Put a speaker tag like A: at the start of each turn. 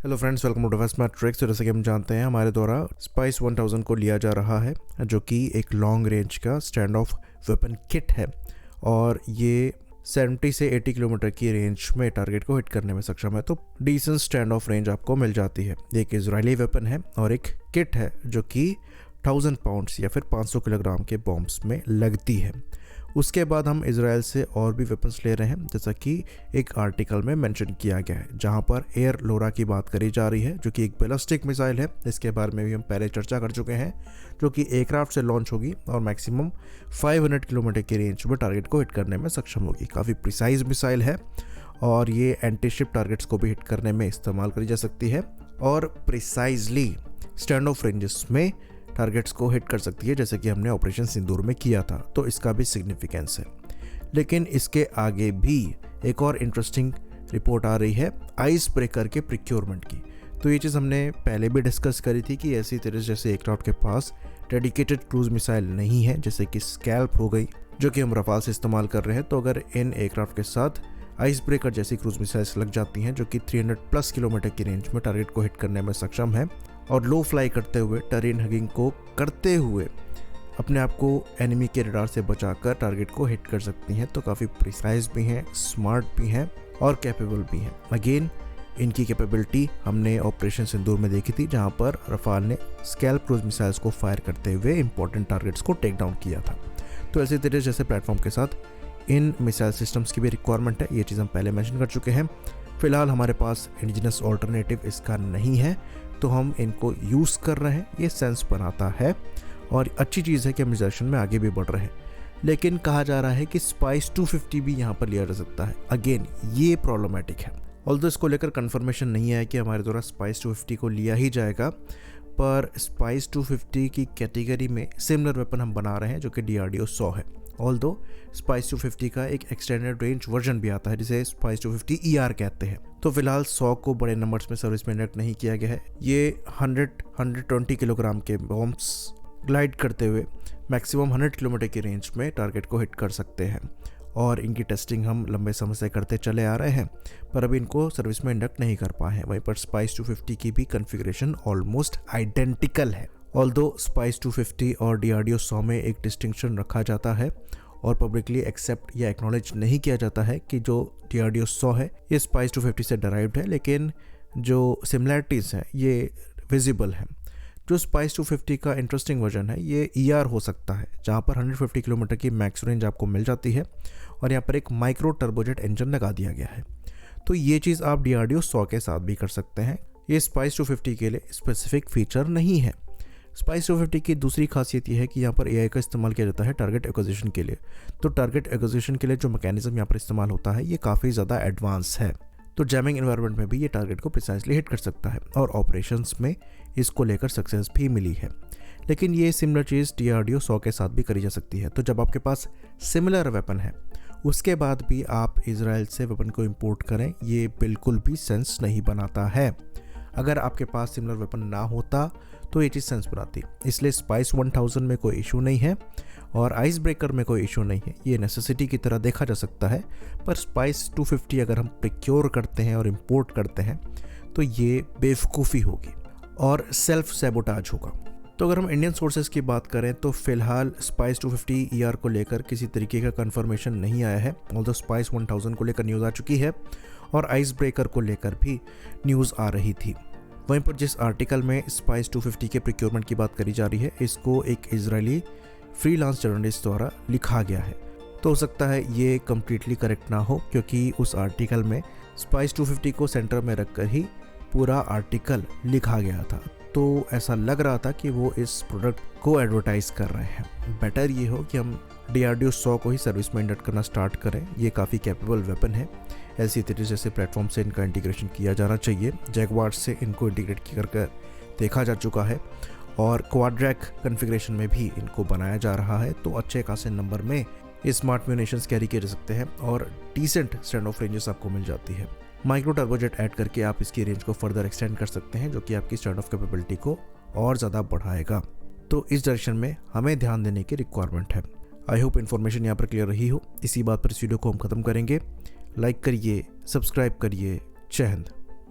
A: Hello friends, welcome to defence matrix. जैसे कि हम जानते हैं, हमारे द्वारा स्पाइस 1000 को लिया जा रहा है, जो कि एक लॉन्ग रेंज का स्टैंड ऑफ वेपन किट है और ये 70 से 80 किलोमीटर की रेंज में टारगेट को हिट करने में सक्षम है। तो डिसेंट स्टैंड ऑफ रेंज आपको मिल जाती है। एक इजरायली वेपन है और एक किट है जो कि 1000 पाउंड्स या फिर 500 किलोग्राम के बॉम्ब्स में लगती है। उसके बाद हम इजराइल से और भी वेपन्स ले रहे हैं, जैसा कि एक आर्टिकल में मेंशन किया गया है, जहां पर एयर लोरा की बात करी जा रही है, जो कि एक बैलिस्टिक मिसाइल है। इसके बारे में भी हम पहले चर्चा कर चुके हैं, जो कि एयरक्राफ्ट से लॉन्च होगी और मैक्सिमम 500 किलोमीटर की रेंज में टारगेट को हिट करने में सक्षम होगी। काफ़ी प्रिसाइज मिसाइल है और ये एंटी शिप टारगेट्स को भी हिट करने में इस्तेमाल करी जा सकती है और प्रिसाइजली स्टैंड ऑफ रेंजेस में टारगेट्स को हिट कर सकती है, जैसे कि हमने ऑपरेशन सिंदूर में किया था। तो इसका भी सिग्निफिकेंस है। लेकिन इसके आगे भी एक और इंटरेस्टिंग रिपोर्ट आ रही है आइस ब्रेकर के प्रिक्योरमेंट की। तो ये चीज़ हमने पहले भी डिस्कस करी थी कि ऐसी तरह जैसे एयरक्राफ्ट के पास डेडिकेटेड क्रूज मिसाइल नहीं है, जैसे कि स्कैल्प हो गई, जो कि हम रफाल से इस्तेमाल कर रहे हैं। तो अगर इन एयरक्राफ्ट के साथ आइस ब्रेकर जैसी क्रूज मिसाइल्स लग जाती हैं, जो कि 300+ किलोमीटर की रेंज में टारगेट को हिट करने में सक्षम है और लो फ्लाई करते हुए, टेरेन हगिंग को करते हुए अपने आप को एनिमी के रडार से बचाकर टारगेट को हिट कर सकती हैं, तो काफ़ी प्रिसाइज भी हैं, स्मार्ट भी हैं और कैपेबल भी हैं। अगेन इनकी कैपेबिलिटी हमने ऑपरेशन सिंदूर में देखी थी, जहां पर रफाल ने स्कैल्प क्रूज मिसाइल्स को फायर करते हुए इंपॉर्टेंट टारगेट्स को टेक डाउन किया था। तो ऐसे तरह जैसे प्लेटफॉर्म के साथ इन मिसाइल सिस्टम्स की भी रिक्वायरमेंट है, ये चीज़ हम पहले मेंशन कर चुके हैं। फिलहाल हमारे पास इंडिजिनस ऑल्टरनेटिव इसका नहीं है, तो हम इनको यूज़ कर रहे हैं। ये सेंस बनाता है और अच्छी चीज़ है कि हम इस डायरेक्शन में आगे भी बढ़ रहे हैं। लेकिन कहा जा रहा है कि स्पाइस 250 भी यहाँ पर लिया जा सकता है। अगेन ये प्रॉब्लमेटिक है। ऑल्दो इसको लेकर कंफर्मेशन नहीं है कि हमारे द्वारा स्पाइस 250 को लिया ही जाएगा, पर स्पाइस 250 की कैटेगरी में सिमिलर वेपन हम बना रहे हैं, जो कि DRDO 100 है। ऑल्दो स्पाइस 250 का एक एक्सटेंडेड रेंज वर्जन भी आता है, जिसे स्पाइस 250 ER कहते हैं। तो फिलहाल 100 को बड़े नंबर्स में सर्विस में इंडक्ट नहीं किया गया है। ये 120 किलोग्राम के बॉम्ब्स ग्लाइड करते हुए मैक्सिमम 100 किलोमीटर की रेंज में टारगेट को हिट कर सकते हैं और इनकी टेस्टिंग हम लंबे समय से करते चले आ रहे हैं, पर अभी इनको सर्विस में इंडक्ट नहीं कर पाए हैं। वहीं पर स्पाइस 250 की भी कॉन्फ़िगरेशन ऑलमोस्ट आइडेंटिकल है। ऑल्दो स्पाइस 250 और DRDO 100 में एक डिस्टिंक्शन रखा जाता है और पब्लिकली एक्सेप्ट या एक्नॉलेज नहीं किया जाता है कि जो DRDO 100 है ये स्पाइस 250 से डराइव्ड है, लेकिन जो सिमिलैरिटीज़ हैं ये विजिबल हैं। जो स्पाइस 250 का इंटरेस्टिंग वर्जन है ये ER हो सकता है, जहाँ पर 150 किलोमीटर की मैक्स रेंज आपको मिल जाती है और यहाँ पर एक माइक्रो टर्बोजेट इंजन लगा दिया गया है। तो ये चीज़ आप DRDO 100 के साथ भी कर सकते हैं। ये स्पाइस 250 के लिए स्पेसिफिक फीचर नहीं है। स्पाइस 250 की दूसरी खासियत यह है कि यहाँ पर AI का इस्तेमाल किया जाता है टारगेट एक्विजिशन के लिए। तो टारगेट एक्विजिशन के लिए जो मैकेनिज्म यहाँ पर इस्तेमाल होता है ये काफ़ी ज़्यादा एडवांस है। तो जैमिंग एनवायरनमेंट में भी ये टारगेट को प्रिसाइजली हिट कर सकता है और ऑपरेशंस में इसको लेकर सक्सेस भी मिली है। लेकिन ये सिमिलर चीज़ DRDO 100 के साथ भी करी जा सकती है। तो जब आपके पास सिमिलर वेपन है उसके बाद भी आप इजराइल से वेपन को इंपोर्ट करें, ये बिल्कुल भी सेंस नहीं बनाता है। अगर आपके पास सिमिलर वेपन ना होता तो ये चीज़ सेंस बनाती। इसलिए स्पाइस 1000 में कोई इशू नहीं है और आइस ब्रेकर में कोई इशू नहीं है, ये नेसेसिटी की तरह देखा जा सकता है। पर स्पाइस 250 अगर हम प्रिक्योर करते हैं और इंपोर्ट करते हैं तो ये बेवकूफ़ी होगी और सेल्फ सैबोटाज होगा। तो अगर हम इंडियन सोर्सेज की बात करें तो फिलहाल स्पाइस 250 ER को लेकर किसी तरीके का कंफर्मेशन नहीं आया है। ऑल्दो स्पाइस 1000 को लेकर न्यूज़ आ चुकी है और आइस ब्रेकर को लेकर भी न्यूज़ आ रही थी। वहीं पर जिस आर्टिकल में स्पाइस 250 के प्रिक्योरमेंट की बात करी जा रही है, इसको एक इजरायली फ्रीलांस जर्नलिस्ट द्वारा लिखा गया है। तो हो सकता है ये कम्प्लीटली करेक्ट ना हो, क्योंकि उस आर्टिकल में स्पाइस 250 को सेंटर में रखकर ही पूरा आर्टिकल लिखा गया था। तो ऐसा लग रहा था कि वो इस प्रोडक्ट को एडवर्टाइज़ कर रहे हैं। बेटर ये हो कि हम DRDO 100 को ही सर्विस में इंडक्ट करना स्टार्ट करें। ये काफ़ी कैपेबल वेपन है। ऐसी तरीके जैसे प्लेटफॉर्म से इनका इंटीग्रेशन किया जाना चाहिए। जैगवार से इनको इंटीग्रेट कर देखा जा चुका है और क्वाड्रैक कॉन्फ़िगरेशन में भी इनको बनाया जा रहा है। तो अच्छे खासे नंबर में स्मार्ट म्यूनिशंस कैरी किए जा सकते हैं और डिसेंट स्टैंड ऑफ रेंजेस आपको मिल जाती है। माइक्रो टर्बोजेट ऐड करके आप इसकी रेंज को फर्दर एक्सटेंड कर सकते हैं, जो कि आपकी स्टैंड ऑफ कैपेबिलिटी को और ज़्यादा बढ़ाएगा। तो इस डायरेक्शन में हमें ध्यान देने की रिक्वायरमेंट है। आई होप इन्फॉर्मेशन यहाँ पर क्लियर रही हो। इसी बात पर इस वीडियो को हम खत्म करेंगे। लाइक करिए, सब्सक्राइब करिए। जय हिंद।